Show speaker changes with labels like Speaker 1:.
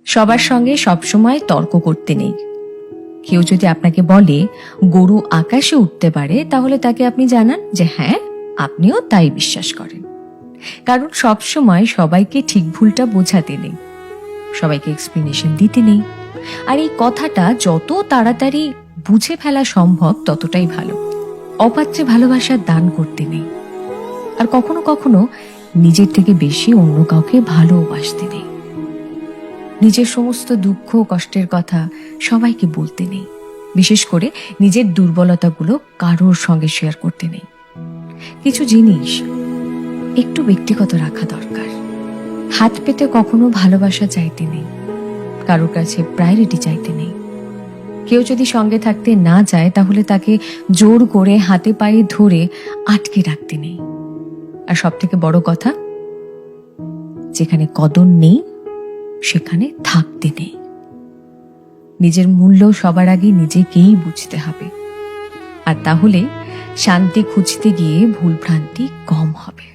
Speaker 1: সবার সঙ্গে সবসময় তর্ক করতে নেই। কেউ যদি আপনাকে বলে গরু আকাশে উঠতে পারে, তাহলে তাকে আপনি জানান যে হ্যাঁ, আপনিও তাই বিশ্বাস করেন। কারণ সবসময় সবাইকে ঠিক ভুলটা বোঝাতে নেই, সবাইকে এক্সপ্লেনেশন দিতে নেই। আর এই কথাটা যত তাড়াতাড়ি বুঝে ফেলা সম্ভব ততটাই ভালো। অপাত্রে ভালোবাসার দান করতে নেই। আর কখনো কখনো নিজের থেকে বেশি অন্য কাউকে ভালোবাসতে নেই। নিজের সমস্ত দুঃখ কষ্টের কথা সবাইকে বলতে নেই। বিশেষ করে নিজের দুর্বলতাগুলো কারোর সঙ্গে শেয়ার করতে নেই। কিছু জিনিস একটু ব্যক্তিগত রাখা দরকার। হাত পেতে কখনো ভালোবাসা চাইতে নেই, কারোর কাছে প্রায়োরিটি চাইতে নেই। কেউ যদি সঙ্গে থাকতে না চায়, তাহলে তাকে জোর করে হাতে পায়ে ধরে আটকে রাখতে নেই। আর সব থেকে বড় কথা, যেখানে কদর নেই সেখানে থাকতে নেই। নিজের মূল্য সবার আগে নিজেকেই বুঝতে হবে। আর তাহলে শান্তি খুঁজতে গিয়ে ভুলভ্রান্তি কম হবে।